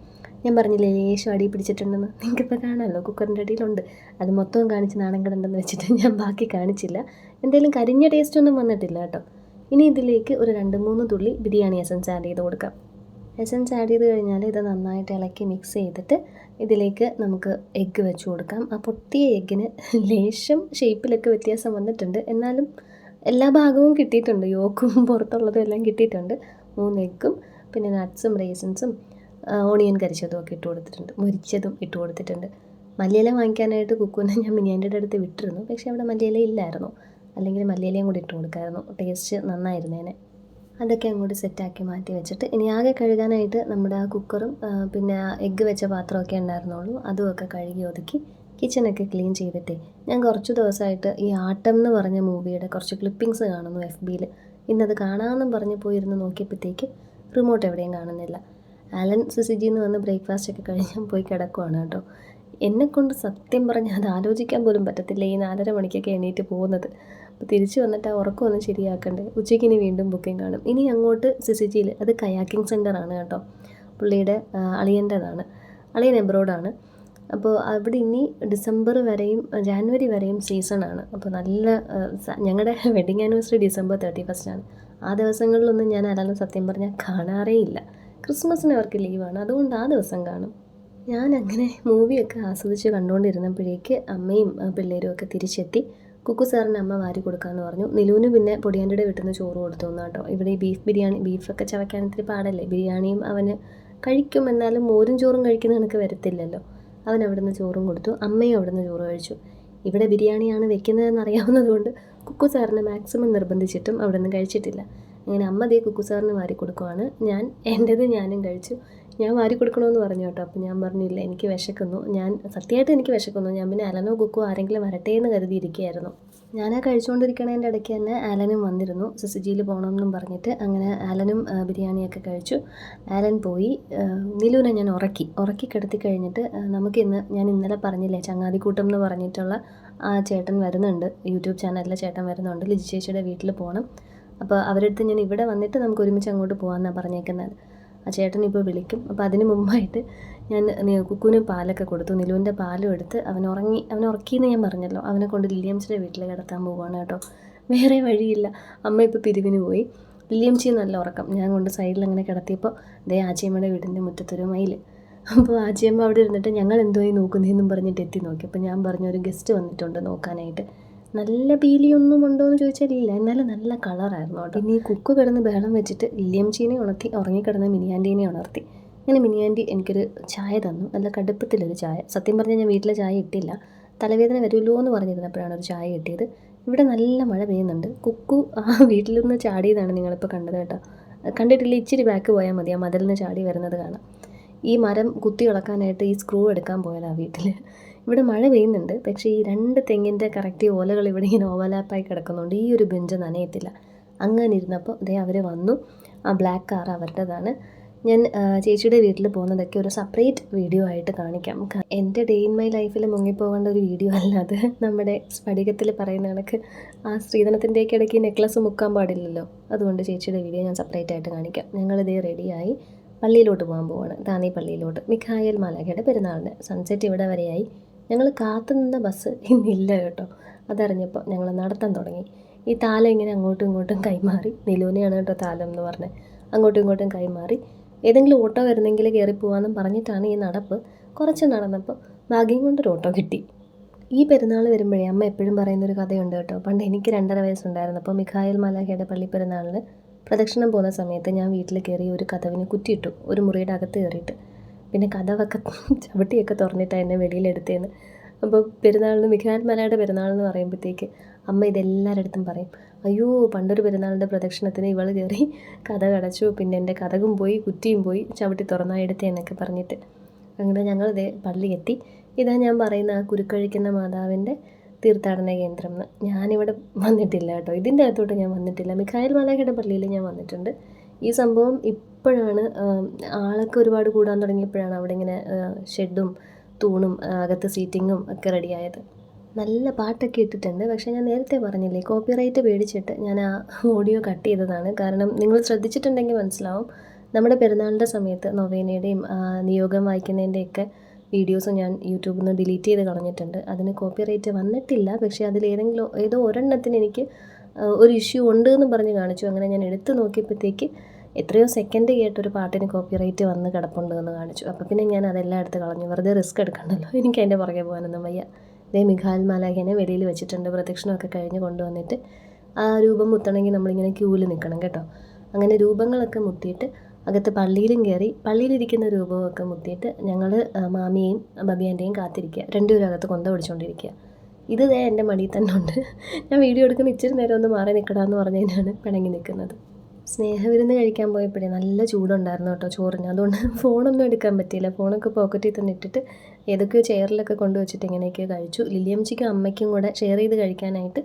ഞാൻ പറഞ്ഞില്ലേ ലേശം അടി പിടിച്ചിട്ടുണ്ടെന്ന്, നിങ്ങൾക്കിപ്പോൾ കാണാമല്ലോ കുക്കറിൻ്റെ അടിയിലുണ്ട്. അത് മൊത്തവും കാണിച്ച് നാണം കിടണ്ടെന്ന് വെച്ചിട്ട് ഞാൻ ബാക്കി കാണിച്ചില്ല. എന്തായാലും കരിഞ്ഞ ടേസ്റ്റൊന്നും വന്നിട്ടില്ല കേട്ടോ. ഇനി ഇതിലേക്ക് ഒരു 2-3 തുള്ളി ബിരിയാണി എസൻസ് ആഡ് ചെയ്ത് കൊടുക്കാം. എസൻസ് ആഡ് ചെയ്ത് കഴിഞ്ഞാൽ ഇത് നന്നായിട്ട് ഇളക്കി മിക്സ് ചെയ്തിട്ട് ഇതിലേക്ക് നമുക്ക് എഗ്ഗ് വെച്ച് കൊടുക്കാം. ആ പൊട്ടിയ എഗ്ഗിന് ലേശം ഷേപ്പിലൊക്കെ വ്യത്യാസം വന്നിട്ടുണ്ട്, എന്നാലും എല്ലാ ഭാഗവും കിട്ടിയിട്ടുണ്ട്. യോക്കും പുറത്തുള്ളതും എല്ലാം കിട്ടിയിട്ടുണ്ട്. 3 എഗ്ഗും പിന്നെ നട്ട്സും റേസിൻസും ഓണിയൻ കരിച്ചതും ഒക്കെ ഇട്ട് കൊടുത്തിട്ടുണ്ട്, മുരിച്ചതും ഇട്ട് കൊടുത്തിട്ടുണ്ട്. മല്ലിയില വാങ്ങിക്കാനായിട്ട് കുക്കുവിനെ ഞാൻ മിനിയാൻ്റെ അടുത്ത് വിട്ടിരുന്നു, പക്ഷേ അവിടെ മല്ലിയില ഇല്ലായിരുന്നു. അല്ലെങ്കിൽ മല്ലിയിലയും കൂടി ഇട്ട് കൊടുക്കായിരുന്നു, ടേസ്റ്റ് നന്നായിരുന്നേനെ. അതൊക്കെ അങ്ങോട്ട് സെറ്റാക്കി മാറ്റി വെച്ചിട്ട് ഇനി ആകെ കഴുകാനായിട്ട് നമ്മുടെ ആ കുക്കറും പിന്നെ എഗ്ഗ് വെച്ച പാത്രമൊക്കെ ഉണ്ടായിരുന്നുള്ളൂ. അതുമൊക്കെ കഴുകി ഒതുക്കി കിച്ചണൊക്കെ ക്ലീൻ ചെയ്തിട്ടേ ഞാൻ കുറച്ച് ദിവസമായിട്ട് ഈ ആട്ടം എന്ന് പറഞ്ഞ മൂവിയുടെ കുറച്ച് ക്ലിപ്പിങ്സ് കാണുന്നു FBയിൽ. ഇന്നത് കാണാമെന്നും പറഞ്ഞ് പോയിരുന്ന് നോക്കിയപ്പോഴത്തേക്ക് റിമോട്ട് എവിടെയും കാണുന്നില്ല. ആലൻ സിസിജിന്ന് വന്ന് ബ്രേക്ക്ഫാസ്റ്റ് ഒക്കെ കഴിഞ്ഞ് പോയി കിടക്കുവാണ് കേട്ടോ. എന്നെക്കൊണ്ട് സത്യം പറഞ്ഞാൽ അത് ആലോചിക്കാൻ പോലും പറ്റത്തില്ല ഈ 4:30 മണിക്കൊക്കെ എണീറ്റ് പോകുന്നത്. അപ്പോൾ തിരിച്ച് വന്നിട്ട് ആ ഉറക്കമൊന്നും ശരിയാക്കണ്ടേ. ഉച്ചയ്ക്ക് ഇനി വീണ്ടും ബുക്കിംഗ് കാണും. ഇനി അങ്ങോട്ട് സിസിജിയിൽ, അത് കയാക്കിംഗ് സെൻ്ററാണ് കേട്ടോ, പുള്ളിയുടെ അളിയൻ്റെതാണ്. അളിയൻ എബ്രോഡാണ്. അപ്പോൾ അവിടെ ഇനി ഡിസംബർ വരെയും ജാനുവരി വരെയും സീസണാണ്. അപ്പോൾ നല്ല ഞങ്ങളുടെ വെഡിങ് ആനിവേഴ്സറി December 31 ആ ദിവസങ്ങളിലൊന്നും ഞാൻ അലാലം സത്യം പറഞ്ഞാൽ കാണാറേ ഇല്ല. ക്രിസ്മസിന് അവർക്ക് ലീവാണ്, അതുകൊണ്ട് ആ ദിവസം കാണും. ഞാൻ അങ്ങനെ മൂവിയൊക്കെ ആസ്വദിച്ച് കണ്ടുകൊണ്ടിരുന്നപ്പോഴേക്ക് അമ്മയും പിള്ളേരും ഒക്കെ തിരിച്ചെത്തി. കുക്കു സാറിന് അമ്മ വാരി കൊടുക്കാമെന്ന് പറഞ്ഞു. നിലുവിന് പിന്നെ പൊടിയാൻ്റെ വീട്ടിൽ നിന്ന് ചോറ് കൊടുത്തു തന്നു കേട്ടോ. ഇവിടെ ഈ ബീഫൊക്കെ ചവയ്ക്കാൻ ഇത്തിരി പാടല്ലേ. ബിരിയാണിയും അവന് കഴിക്കും, എന്നാലും മോരും ചോറും കഴിക്കുന്ന കണക്ക് വരത്തില്ലല്ലോ. അവൻ അവിടെ നിന്ന് ചോറും കൊടുത്തു. അമ്മയും അവിടെ നിന്ന് ചോറ് കഴിച്ചു. ഇവിടെ ബിരിയാണിയാണ് വെക്കുന്നതെന്ന് അറിയാവുന്നതുകൊണ്ട് കുക്കു സാറിനെ മാക്സിമം നിർബന്ധിച്ചിട്ടും അവിടെ നിന്ന് കഴിച്ചിട്ടില്ല. അങ്ങനെ അമ്മ ദേ കുക്കു സാറിന് വാരി കൊടുക്കുവാണ്. എൻ്റേത് ഞാനും കഴിച്ചു. ഞാൻ വാരി കൊടുക്കണമെന്ന് പറഞ്ഞു കേട്ടോ. അപ്പോൾ ഞാൻ പറഞ്ഞില്ല, എനിക്ക് വിശക്കുന്നു, സത്യമായിട്ട് എനിക്ക് വിശക്കുന്നു. ഞാൻ പിന്നെ അലനോ കുക്കോ ആരെങ്കിലും വരട്ടെ എന്ന് കരുതിയിരിക്കുകയായിരുന്നു. ഞാൻ കഴിച്ചുകൊണ്ടിരിക്കണതിൻ്റെ ഇടയ്ക്ക് തന്നെ ആലനും വന്നിരുന്നു, സിസിജിയിൽ പോകണമെന്നും പറഞ്ഞിട്ട്. അങ്ങനെ ആലനും ബിരിയാണിയൊക്കെ കഴിച്ചു. ആലൻ പോയി. നിലുവിനെ ഞാൻ ഉറക്കി കിടത്തി കഴിഞ്ഞിട്ട് ഞാൻ ഇന്നലെ പറഞ്ഞില്ലേ ചങ്ങാതിക്കൂട്ടം എന്ന് പറഞ്ഞിട്ടുള്ള ആ ചേട്ടൻ വരുന്നുണ്ട്, യൂട്യൂബ് ചാനലിലെ ചേട്ടൻ വരുന്നുണ്ട്. ലിജി ചേച്ചിയുടെ വീട്ടിൽ പോകണം. അപ്പോൾ അവരുടെ അടുത്ത് ഞാൻ ഇവിടെ വന്നിട്ട് നമുക്ക് ഒരുമിച്ച് അങ്ങോട്ട് പോകാമെന്നാണ് പറഞ്ഞേക്കുന്നത്. ആ ചേട്ടൻ ഇപ്പോൾ വിളിക്കും. അപ്പോൾ അതിന് മുമ്പായിട്ട് ഞാൻ കുക്കുവിന് പാലൊക്കെ കൊടുത്തു. നിലുവിൻ്റെ പാലും എടുത്ത് അവൻ ഉറക്കിയെന്ന് ഞാൻ പറഞ്ഞല്ലോ. അവനെ കൊണ്ട് ലില്ലിയംസിൻ്റെ വീട്ടിൽ കിടത്താൻ പോവുകയാണ് കേട്ടോ. വേറെ വഴിയില്ല. അമ്മ ഇപ്പോൾ പിരിവിന് പോയി. ലില്ലിയംച്ചി നല്ല ഉറക്കം. ഞാൻ കൊണ്ട് സൈഡിൽ അങ്ങനെ കിടത്തിയപ്പോൾ ആച്ചിയമ്മയുടെ വീടിൻ്റെ മുറ്റത്തൊരു മയിൽ. അപ്പോൾ ആച്ചിയമ്മ അവിടെ ഇരുന്നിട്ട് ഞങ്ങൾ എന്തോയി നോക്കുന്നതെന്നും പറഞ്ഞിട്ട് എത്തി നോക്കി. അപ്പോൾ ഞാൻ പറഞ്ഞു, ഒരു ഗസ്റ്റ് വന്നിട്ടുണ്ട് നോക്കാനായിട്ട്. നല്ല പീലിയൊന്നും ഉണ്ടോ എന്ന് ചോദിച്ചാൽ ഇല്ല, എന്നാലും നല്ല കളറായിരുന്നു കേട്ടോ. പിന്നെ ഈ കുക്കു കിടന്ന് ബഹളം വെച്ചിട്ട് ലില്ലിയംച്ചീനെ ഉണർത്തി, ഉറങ്ങിക്കിടന്ന് മിനിയാൻറ്റീനെ ഉണർത്തി. അങ്ങനെ മിനിയാൻറ്റി എനിക്കൊരു ചായ തന്നു, നല്ല കടുപ്പത്തിലൊരു ചായ. സത്യം പറഞ്ഞാൽ ഞാൻ വീട്ടിലെ ചായ ഇട്ടില്ല, തലവേദന വരുമല്ലോ എന്ന് പറഞ്ഞിരുന്നപ്പോഴാണ് ഒരു ചായ കിട്ടിയത്. ഇവിടെ നല്ല മഴ പെയ്യുന്നുണ്ട്. കുക്കു ആ വീട്ടിൽ നിന്ന് ചാടിയതാണ് നിങ്ങളിപ്പോൾ കണ്ടത് കേട്ടോ. കണ്ടിട്ടില്ല, ഇച്ചിരി ബാക്ക് പോയാൽ മതി, ആ മതിലിൽ നിന്ന് ചാടി വരുന്നത് കാണാം. ഈ മരം കുത്തി ഇളക്കാനായിട്ട് ഈ സ്ക്രൂ എടുക്കാൻ പോയതാണ് വീട്ടിൽ. ഇവിടെ മഴ പെയ്യുന്നുണ്ട്, പക്ഷേ ഈ 2 തെങ്ങിൻ്റെ കറക്റ്റ് ഓലകൾ ഇവിടെ ഇങ്ങനെ ഓവർലാപ്പായി കിടക്കുന്നുണ്ട്. ഈ ഒരു ബെഞ്ച് നനയത്തില്ല. അങ്ങനെ ഇരുന്നപ്പോൾ അവർ വന്നു. ആ ബ്ലാക്ക് കാർ അവരുടേതാണ്. ഞാൻ ചേച്ചിയുടെ വീട്ടിൽ പോകുന്നതൊക്കെ ഒരു സെപ്പറേറ്റ് വീഡിയോ ആയിട്ട് കാണിക്കാം. എൻ്റെ ഡേ ഇൻ മൈ ലൈഫിൽ മുങ്ങിപ്പോകേണ്ട ഒരു വീഡിയോ അല്ല അത്. നമ്മുടെ സ്ഫടികത്തിൽ പറയുന്ന കണക്ക് ആ സ്ത്രീധനത്തിൻ്റെയൊക്കെ ഇടയ്ക്ക് നെക്ലസ് മുക്കാൻ പാടില്ലല്ലോ. അതുകൊണ്ട് ചേച്ചിയുടെ വീഡിയോ ഞാൻ സെപ്പറേറ്റ് ആയിട്ട് കാണിക്കാം. ഞങ്ങളിതേ റെഡിയായി പള്ളിയിലോട്ട് പോകാൻ പോവാണ്, താന്നി പള്ളിയിലോട്ട്. മിഖായേൽ മാലാഖയുടെ പെരുന്നാളിന്. സൺസെറ്റ് ഇവിടെ വരെയായി. ഞങ്ങൾ കാത്തു നിന്ന ബസ് ഇന്നില്ല കേട്ടോ. അതറിഞ്ഞപ്പോൾ ഞങ്ങൾ നടത്താൻ തുടങ്ങി. ഈ താലം ഇങ്ങനെ അങ്ങോട്ടും ഇങ്ങോട്ടും കൈമാറി. നിലുവിനെയാണ് കേട്ടോ താലം എന്ന് പറഞ്ഞത്. അങ്ങോട്ടും ഇങ്ങോട്ടും കൈമാറി ഏതെങ്കിലും ഓട്ടോ വരുന്നെങ്കിൽ കയറി പോകാമെന്നും പറഞ്ഞിട്ടാണ് ഈ നടപ്പ്. കുറച്ച് നടന്നപ്പോൾ ഭാഗ്യം കൊണ്ടൊരു ഓട്ടോ കിട്ടി. ഈ പെരുന്നാൾ വരുമ്പോഴേ അമ്മ എപ്പോഴും പറയുന്നൊരു കഥയുണ്ട് കേട്ടോ. പണ്ട് എനിക്ക് 2.5 വയസ്സുണ്ടായിരുന്നു. അപ്പോൾ മിഖായേൽ മാലാഖയുടെ പള്ളി പെരുന്നാളിന് പ്രദക്ഷിണം പോകുന്ന സമയത്ത് ഞാൻ വീട്ടിൽ കയറി ഒരു കതവിന് കുറ്റിയിട്ടു, ഒരു മുറിയുടെ അകത്ത് കയറിയിട്ട്. പിന്നെ കതവൊക്കെ ചവിട്ടിയൊക്കെ തുറന്നിട്ടാണ് എന്നെ വെളിയിലെടുത്തേന്ന്. അപ്പോൾ പെരുന്നാളിന് മിഖായേൽ മാലാഖയുടെ പെരുന്നാളെന്ന് പറയുമ്പോഴത്തേക്ക് അമ്മ ഇതെല്ലാവരുടെ അടുത്തും പറയും, അയ്യോ പണ്ടൊരു പെരുന്നാളിൻ്റെ പ്രദക്ഷിണത്തിന് ഇവൾ കയറി കഥ കടച്ചു, പിന്നെ എൻ്റെ കഥകും പോയി കുറ്റിയും പോയി, ചവിട്ടി തുറന്നായെടുത്തേ എന്നൊക്കെ പറഞ്ഞിട്ട്. അങ്ങനെ ഞങ്ങൾ പള്ളി എത്തി. ഇതാ ഞാൻ പറയുന്ന ആ കുരുക്കഴിക്കുന്ന മാതാവിൻ്റെ തീർത്ഥാടന കേന്ദ്രം എന്ന്. ഞാനിവിടെ വന്നിട്ടില്ല കേട്ടോ, ഇതിൻ്റെ അകത്തോട്ട് ഞാൻ വന്നിട്ടില്ല. മിഖായേൽ മാലാഖയുടെ പള്ളിയിൽ ഞാൻ വന്നിട്ടുണ്ട്. ഈ സംഭവം ഇപ്പോഴാണ് ആളൊക്കെ ഒരുപാട് കൂടാൻ തുടങ്ങിയപ്പോഴാണ് അവിടെ ഇങ്ങനെ ഷെഡും തൂണും അകത്ത് സീറ്റിങ്ങും ഒക്കെ റെഡിയായത്. നല്ല പാട്ടൊക്കെ ഇട്ടിട്ടുണ്ട്. പക്ഷേ ഞാൻ നേരത്തെ പറഞ്ഞില്ലേ, കോപ്പിറൈറ്റ് പേടിച്ചിട്ട് ഞാൻ ആ ഓഡിയോ കട്ട് ചെയ്തതാണ്. കാരണം നിങ്ങൾ ശ്രദ്ധിച്ചിട്ടുണ്ടെങ്കിൽ മനസ്സിലാവും, നമ്മുടെ പെരുന്നാളിൻ്റെ സമയത്ത് നൊവേനയുടെയും നിയോഗം വായിക്കുന്നതിൻ്റെയൊക്കെ വീഡിയോസ് ഞാൻ യൂട്യൂബിൽ നിന്ന് ഡിലീറ്റ് ചെയ്ത് കളഞ്ഞിട്ടുണ്ട്. അതിന് കോപ്പിറൈറ്റ് വന്നിട്ടില്ല. പക്ഷേ ഏതോ ഒരെണ്ണത്തിന് എനിക്ക് ഒരു ഇഷ്യൂ ഉണ്ട് എന്ന് പറഞ്ഞ് കാണിച്ചു. അങ്ങനെ ഞാൻ എടുത്ത് നോക്കിയപ്പോഴത്തേക്ക് എത്രയോ സെക്കൻഡ് കേട്ടൊരു പാട്ടിന് കോപ്പിറൈറ്റ് വന്ന് കിടപ്പുണ്ട് എന്ന് കാണിച്ചു. അപ്പോൾ പിന്നെ ഞാൻ അതെല്ലാം എടുത്ത് കളഞ്ഞു. വെറുതെ റിസ്ക് എടുക്കണ്ടല്ലോ, എനിക്ക് അതിൻ്റെ പുറകെ പോകാനൊന്നും വയ്യ. മിഖായേൽ മാലാഖേനെ വെളിയിൽ വെച്ചിട്ടുണ്ട്. പ്രദക്ഷിണമൊക്കെ കഴിഞ്ഞ് കൊണ്ടുവന്നിട്ട് ആ രൂപം മുത്തണമെങ്കിൽ നമ്മളിങ്ങനെ ക്യൂവിൽ നിൽക്കണം കേട്ടോ. അങ്ങനെ രൂപങ്ങളൊക്കെ മുത്തിയിട്ട് അകത്ത് പള്ളിയിലും കയറി പള്ളിയിലിരിക്കുന്ന രൂപമൊക്കെ മുത്തിയിട്ട് ഞങ്ങൾ മാമിയെയും ബബിയാൻ്റെയും കാത്തിരിക്കുക. രണ്ടുപേരും അകത്ത് കൊന്ത പിടിച്ചുകൊണ്ടിരിക്കുക. ഇത് എൻ്റെ മടിയിൽ തന്നെ ഉണ്ട്. ഞാൻ വീഡിയോ എടുക്കുന്ന ഇച്ചിരി നേരം ഒന്ന് മാറി നിൽക്കടാന്ന് പറഞ്ഞതിനാണ് പിണങ്ങി നിൽക്കുന്നത്. സ്നേഹവിരുന്ന് കഴിക്കാൻ പോയപ്പോഴേ നല്ല ചൂടുണ്ടായിരുന്നു കേട്ടോ ചോറിന്. അതുകൊണ്ട് ഫോണൊന്നും എടുക്കാൻ പറ്റിയില്ല. ഫോണൊക്കെ പോക്കറ്റിൽ തന്നെ ഇട്ടിട്ട് ഏതൊക്കെയോ ചെയറിലൊക്കെ കൊണ്ടുവച്ചിട്ട് ഇങ്ങനെയൊക്കെയോ കഴിച്ചു. ലില്ലിയംച്ചിക്കും അമ്മയ്ക്കും കൂടെ ഷെയർ ചെയ്ത് കഴിക്കാനായിട്ട്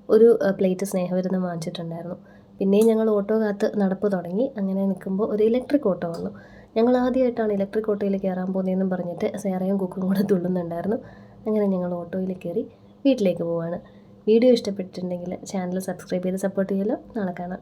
ഒരു പ്ലേറ്റ് സ്നേഹവിരുന്ന് വാങ്ങിച്ചിട്ടുണ്ടായിരുന്നു. പിന്നെയും ഞങ്ങൾ ഓട്ടോ കാത്ത് നടപ്പ് തുടങ്ങി. അങ്ങനെ നിൽക്കുമ്പോൾ ഒരു ഇലക്ട്രിക് ഓട്ടോ വന്നു. ഞങ്ങൾ ആദ്യമായിട്ടാണ് ഇലക്ട്രിക് ഓട്ടോയിൽ കയറാൻ പോകുന്നതെന്നും പറഞ്ഞിട്ട് സേറയും കുക്കും കൂടെ തുള്ളുന്നുണ്ടായിരുന്നു. അങ്ങനെ ഞങ്ങൾ ഓട്ടോയിൽ കയറി വീട്ടിലേക്ക് പോവാണ്. വീഡിയോ ഇഷ്ടപ്പെട്ടിട്ടുണ്ടെങ്കിൽ ചാനൽ സബ്സ്ക്രൈബ് ചെയ്ത് സപ്പോർട്ട് ചെയ്യുമല്ലോ. നാളെ കാണാം.